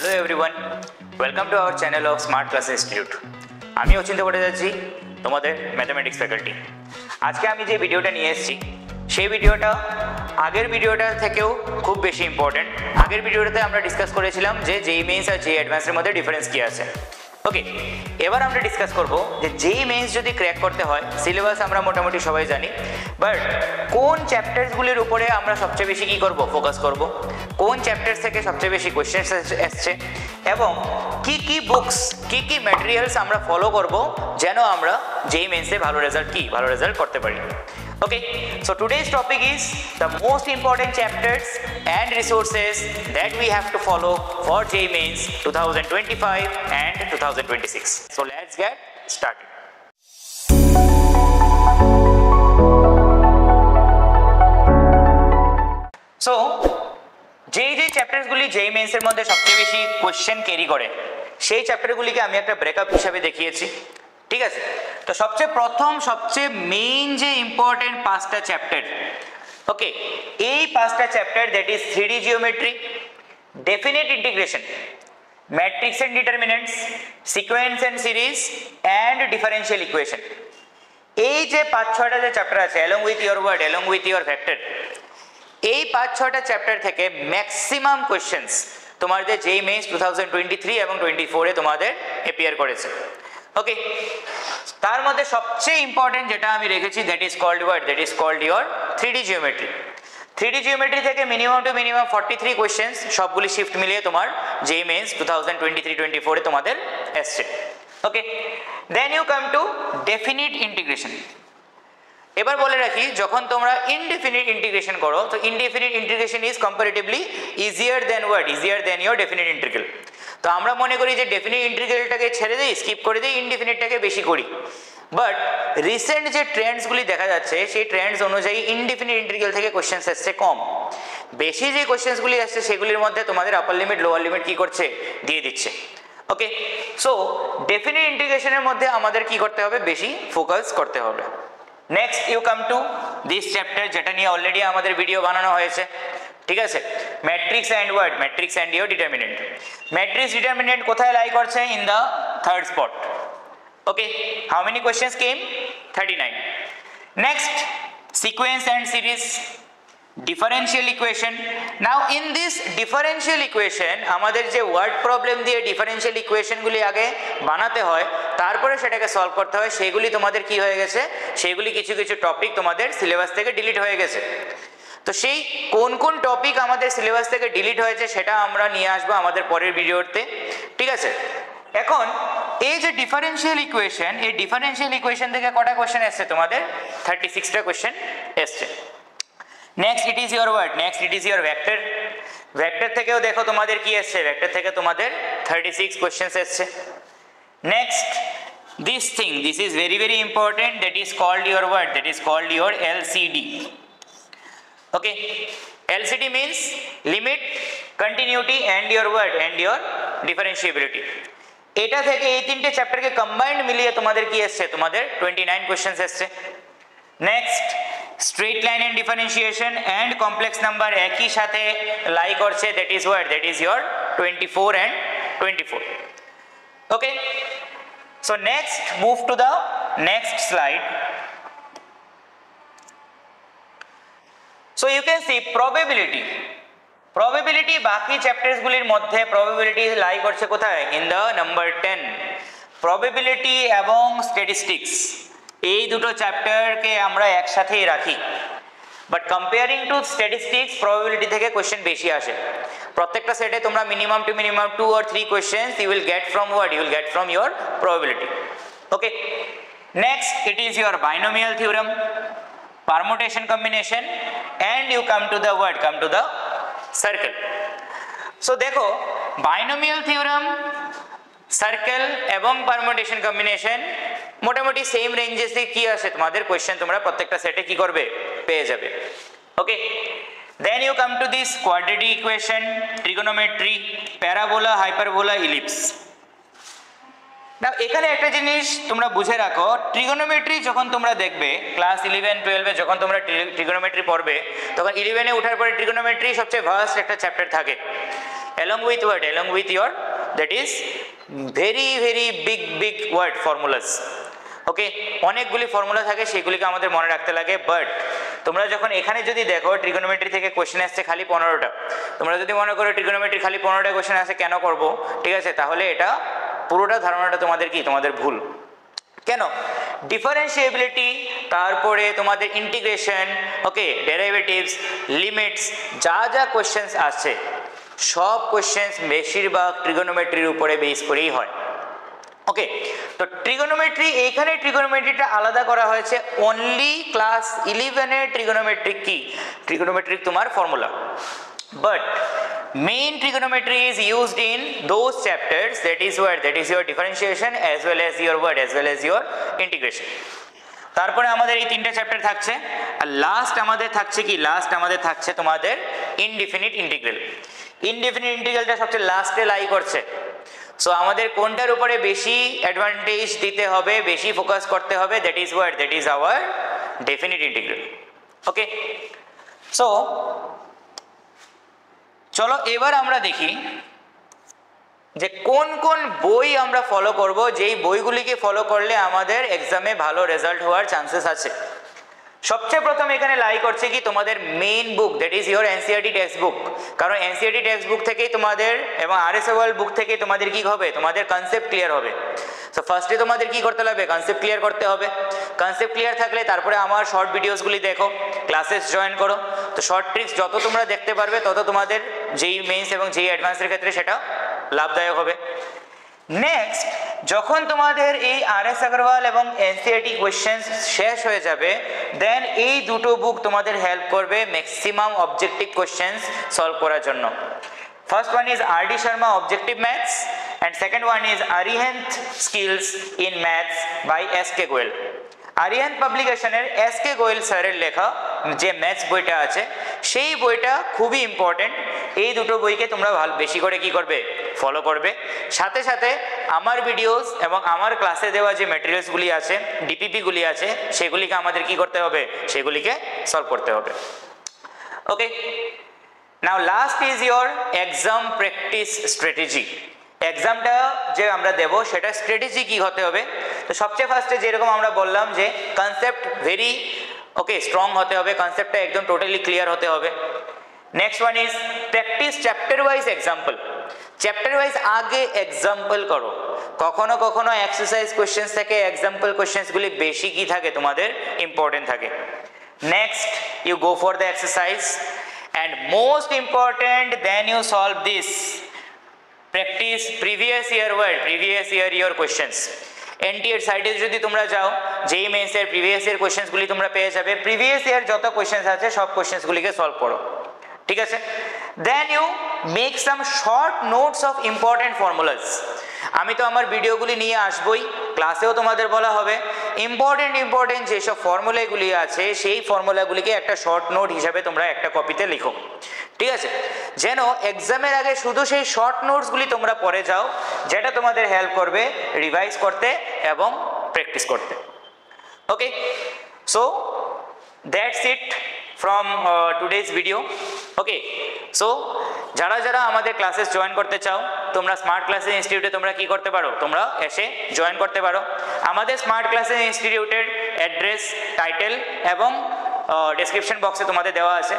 Hello everyone, welcome to our channel of Smart Class Institute. আমি অচিন্ত ভট্টাচার্য, তোমাদের mathematics faculty. আজকে আমি যে ভিডিওটা নিয়ে এসেছি সেই ভিডিওটা আগের ভিডিওটা থেকেও খুব বেশি ইম্পর্টেন্ট। আগের ভিডিওটাতে আমরা ডিসকাস করেছিলাম যে জেইই মেইনস আর জেইই অ্যাডভান্সের মধ্যে ডিফারেন্স কী আছে। ওকে, এবার আমরা ডিসকাস করব যে জেইই মেইনস যদি ক্র্যাক করতে হয়, সিলেবাস আমরা মোটামুটি সবাই জানি, বাট কোন চ্যাপ্টার্সগুলির উপরে আমরা সবচেয়ে বেশি কী করব, ফোকাস করব, কোন চ্যাপ্টার্স থেকে সবচেয়ে বেশি কোয়েশ্চেন্স আসছে এবং কি কি বুকস কি কি ম্যাটেরিয়ালস আমরা ফলো করব যেন আমরা জেইই মেইনসে ভালো রেজাল্ট করতে পারি। Okay, so today's topic is the most important chapters and resources that we have to follow for JEE Mains 2025 and 2026. So let's get started. So যে চ্যাপ্টারসগুলি জেইই মেইনসের মধ্যে সবচেয়ে বেশি কোয়েশ্চেন ক্যারি করে সেই চ্যাপ্টারগুলিকে আমি একটা ব্রেকআপ হিসাবে দেখিয়েছি, ঠিক আছে? তো সবচেয়ে মেইন যে ইম্পর্টেন্ট পাঁচটা চ্যাপ্টার, ওকে, এই পাঁচটা chapter that is 3D geometry, definite integration, matrix and determinants, sequence and series and differential equation. এই যে 5-6টা যে চ্যাপ্টার আছে along with your word, along with your vector, এই 5-6টা চ্যাপ্টার থেকে ম্যাক্সিমাম কোয়েশ্চেন্স তোমাদের জেইই মেইনস 2023 এবং 24-এ তোমাদের অ্যাপিয়ার করেছে। ওকে, তার মধ্যে সবচেয়ে ইম্পর্টেন্ট যেটা আমি রেখেছি that is called your 3D geometry. 3D geometry থেকে মিনিমাম 43 কোয়েশ্চেন্স সবগুলি শিফট মিলিয়ে তোমার জেইই মেইনস 2023-24-এ তোমাদের এসছে। Okay, then you come to definite integration. এবার বলে রাখি, যখন তোমরা ইনডেফিনিট ইন্টিগ্রেশন করো তো indefinite integration is comparatively easier than your definite integral. তো আমরা মনে করি যে ডেফিনিট ইন্টিগ্রালটাকে ছেড়ে দিই, স্কিপ করে দিই, ইনডেফিনিটটাকে বেশি করি, বাট রিসেন্ট যে ট্রেন্ডসগুলি দেখা যাচ্ছে সেই ট্রেন্ডস অনুযায়ী ইনডেফিনিট ইন্টিগ্রাল থেকে কোয়েশ্চেন্স আসছে কম, বেশি যে কোয়েশ্চেন্সগুলি আসছে সেগুলির মধ্যে তোমাদের আপার লিমিট লোয়ার লিমিট কী করছে, দিয়ে দিচ্ছে। ওকে, সো ডেফিনিট ইন্টিগ্রেশনের মধ্যে আমাদের কি করতে হবে, বেশি ফোকাস করতে হবে। Next you come to this chapter, যেটা নিয়ে অলরেডি আমাদের ভিডিও বানানো হয়েছে, ঠিক আছে? Matrix and your determinant. Matrix determinant কোথায় লাই করছে? In the third spot. Okay, how many questions came? 39. Next sequence and series, differential equation. Now in this differential equation আমাদের যে ওয়ার্ড প্রবলেম দিয়ে ডিফারেন্সিয়াল ইকুয়েশনগুলি আগে বানাতে হয়, তারপরে সেটাকে সলভ করতে হয়, সেগুলি তোমাদের কি হয়ে গেছে, সেগুলি কিছু টপিক তোমাদের সিলেবাস থেকে ডিলিট হয়ে গেছে। তো সেই কোন কোন টপিক আমাদের সিলেবাস থেকে ডিলিট হয়েছে সেটা আমরা নিয়ে আসবো আমাদের পরের ভিডিওতে, ঠিক আছে? এখন এই যে ডিফারেন্সিয়াল ইকুয়েশন, এই ডিফারেন্সিয়াল ইকুয়েশন থেকে কটা কোয়েশ্চেন এসছে তোমাদের? 36টা কোয়েশ্চেন এসছে। Next it is your vector. Vector থেকেও দেখো তোমাদের কি এসছে, ভেক্টর থেকে তোমাদের 36 কোয়েশ্চেন্স এসছে। Next this is very important, that is called your LCD. Okay, LCD means limit, continuity and your differentiability. এটা থেকে এই তিনটে চ্যাপ্টারকে কম্বাইন্ড মিলিয়ে তোমাদের কি এসছে, তোমাদের 29 কোয়েশ্চেন্স এসছে। Next straight line and differentiation and complex number একই সাথে লাই করছে, that is your 24 and 24. Okay, so next move to the next slide. So you can see probability বাকি চ্যাপ্টারসগুলির মধ্যে probability লাই করছে কোথায়? In the number 10। probability এবং statistics এই দুটো চ্যাপ্টারকে আমরা একসাথেই রাখি, but comparing two statistics probability থেকে কোয়েশ্চেন বেশি আসে। প্রত্যেকটা সেটে তোমরা minimum 2 or 3 questions you will get from your probability. Okay, next it is your binomial theorem, permutation combination and you come to the circle. So দেখো binomial theorem, circle এবং permutation combination মোটামুটি same রেঞ্জেসে কি আসে তোমাদের question, তোমরা প্রত্যেকটা সেটে কি করবে, পেয়ে যাবে। Okay, then you come to this quadratic equation, trigonometry, parabola, hyperbola, ellipse. না এখানে একটা জিনিস তোমরা বুঝে রাখো, ট্রিগোনোমেট্রি যখন তোমরা দেখবে ক্লাস 11-12-এ যখন তোমরা ট্রিগোনোমেট্রি পড়বে, তখন 11-এ ওঠার পরে ট্রিগোনোমেট্রি সবচেয়ে ভাস্ট একটা চ্যাপ্টার থাকে। along with what, along with your that is very very big word formulas. ওকে, অনেকগুলি ফর্মুলা থাকে, সেগুলিকে আমাদের মনে রাখতে লাগে। বাট তোমরা যখন এখানে যদি দেখো ট্রিগোনোমেট্রি থেকে কোশ্চেন আসছে খালি 15টা, তোমরা যদি মনে করো ট্রিগোনোমেট্রি খালি 15টা কোশ্চেন আসে কেন করব, ঠিক আছে, তাহলে এটা পুরোটা ধারণাটা তোমাদের কি, তোমাদের ভুল। কেন? ডিফারেন্সিয়েবিলিটি, তারপরে তোমাদের ইন্টিগ্রেশন, ওকে, ডেরিভেটিভস, লিমিটস, যা যা কোশ্চেন্স আছে সব কোশ্চেন্স বেশিরভাগ ট্রিগোনোমেট্রির উপরে বেস করেই হয়। ওকে, তো ট্রিগোনোমেট্রি, এইখানে ট্রিগোনোমেট্রিটা আলাদা করা হয়েছে অনলি ক্লাস 11-এর ট্রিগোনোমেট্রিক কি, ট্রিগোনোমেট্রিক তোমার formula. But main trigonometry is used in those chapters, that is what, that is your differentiation as well as your what, as well as your integration. তারপরে আমাদের এই তিনটা চ্যাপ্টার থাকছে, আর last আমাদের থাকছে কি, লাস্ট আমাদের থাকছে তোমাদের ইনডিফিনিট ইন্টিগ্রাল। ইনডিফিনিট ইন্টিগ্রালটা সবচেয়ে লাস্টে লাই করছে। সো আমাদের কোনটার উপরে বেশি অ্যাডভান্টেজ দিতে হবে, বেশি ফোকাস করতে হবে, that is what, that is our definite integral. Okay, so চলো এবার আমরা দেখি যে কোন কোন বই আমরা ফলো করব, যেই বইগুলিকে ফলো করলে আমাদের এক্সামে ভালো রেজাল্ট হওয়ার চান্সেস আছে। সবচেয়ে প্রথম এখানে লাই করছে কি তোমাদের main book, that is your NCERT text book. কারণ এনসিইআরটি টেক্সট বুক থেকেই তোমাদের এবং আরএসএ ওয়ার্ল্ড বুক থেকেই তোমাদের কি হবে, তোমাদের কনসেপ্ট ক্লিয়ার হবে। সো ফার্স্টে তোমাদের কি করতে হবে, কনসেপ্ট ক্লিয়ার করতে হবে। কনসেপ্ট ক্লিয়ার থাকলে তারপরে আমার শর্ট ভিডিওসগুলি দেখো, ক্লাসেস জয়েন করো। তো শর্ট ট্রিক্স যত তোমরা দেখতে পারবে তত তোমাদের যেই মেইনস এবং যেই অ্যাডভান্সের ক্ষেত্রে সেটা লাভদায়ক হবে। নেক্সট, যখন তোমাদের এই আরএস আগরওয়াল এবং এনসিইআরটি কোয়েশ্চেন্স শেষ হয়ে যাবে, দেন এই দুটো বুক তোমাদের হেল্প করবে ম্যাক্সিমাম অবজেক্টিভ কোয়েশ্চেন্স সলভ করার জন্য। First one is R D Sharma objective maths and second one is Arihant Skills in Maths by S.K. Goel. Arihant পাবলিকেশনের S.K. Goel স্যারের লেখা যে ম্যাথস বইটা আছে, সেই বইটা খুবই ইম্পর্টেন্ট। এই দুটো বইকে তোমরা বেশি করে কি করবে, ফলো করবে। সাথে সাথে আমার ভিডিওস এবং আমার ক্লাসে দেওয়া যে ম্যাটেরিয়ালসগুলি আছে, ডিপিপিগুলি আছে, সেগুলিকে আমাদের কি করতে হবে, সেগুলিকে সলভ করতে হবে। Okay, now last is your exam practice strategy. এক্সামটা যে আমরা দেব সেটা স্ট্র্যাটেজি কি হতে হবে। তো সবচেয়ে ফার্স্টে যেরকম আমরা বললাম যে কনসেপ্ট ভেরি ওকে স্ট্রং হতে হবে, কনসেপ্টটা একদম টোটালি ক্লিয়ার হতে হবে। Next one is practice chapter wise example. Chapter wise আগে এক্সাম্পল করো। কখনো কখনো এক্সারসাইজ কোয়েশ্চেন্স থেকে এক্সাম্পল কোয়েশ্চেন্সগুলি বেশি কি থাকে, তোমাদের ইম্পর্টেন্ট থাকে। Next, you go for the exercise and most important then you solve this, practice previous year word, previous year your questions. এনটিএর সাইটে যদি তোমরা যাও, যেই মেন্সের প্রিভিয়াস ইয়ার কোয়েশ্চেন্সগুলি তোমরা পেয়ে যাবে। প্রিভিয়াস ইয়ার যত কোয়েশ্চেন্স আছে সব কোয়েশ্চেন্সগুলিকে সলভ করো, ঠিক আছে। Then you make some short notes of important formulas. আমি তো আমার ভিডিওগুলি নিয়ে আসবই, ক্লাসেও তোমাদের বলা হবে ইম্পর্টেন্ট যেসব ফর্মুলাগুলি আছে সেই ফর্মুলাগুলিকে একটা শর্ট নোট হিসাবে তোমরা একটা কপিতে লিখো, ঠিক আছে, যেন এক্সামের আগে শুধু সেই শর্ট নোটসগুলি তোমরা পড়ে যাও, যেটা তোমাদের হেল্প করবে রিভাইজ করতে এবং প্র্যাকটিস করতে। Okay, so that's it from today's video. Okay, so যারা যারা আমাদের ক্লাসেস জয়েন করতে চাও, তোমরা স্মার্ট ক্লাসেস ইনস্টিটিউটে তোমরা কি করতে পারো, তোমরা এসে জয়েন করতে পারো। আমাদের স্মার্ট ক্লাসেস ইনস্টিটিউটের অ্যাড্রেস, টাইটেল এবং ডেসক্রিপশন বক্সে তোমাদের দেওয়া আছে।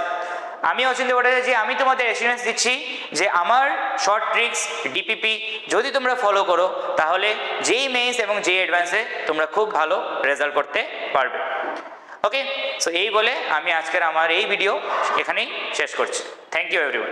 আমি অচিন্ত্য ভট্টাচার্য, আমি তোমাদের অ্যাসিওরেন্স দিচ্ছি যে আমার শর্ট ট্রিক্স ডিপিপি যদি তোমরা ফলো করো, তাহলে যেই মেইনস এবং যেই অ্যাডভান্সে তোমরা খুব ভালো রেজাল্ট করতে পারবে। ওকে, সো এই বলে আমি আজকের আমার এই ভিডিও এখানেই শেষ করছি। Thank you everyone.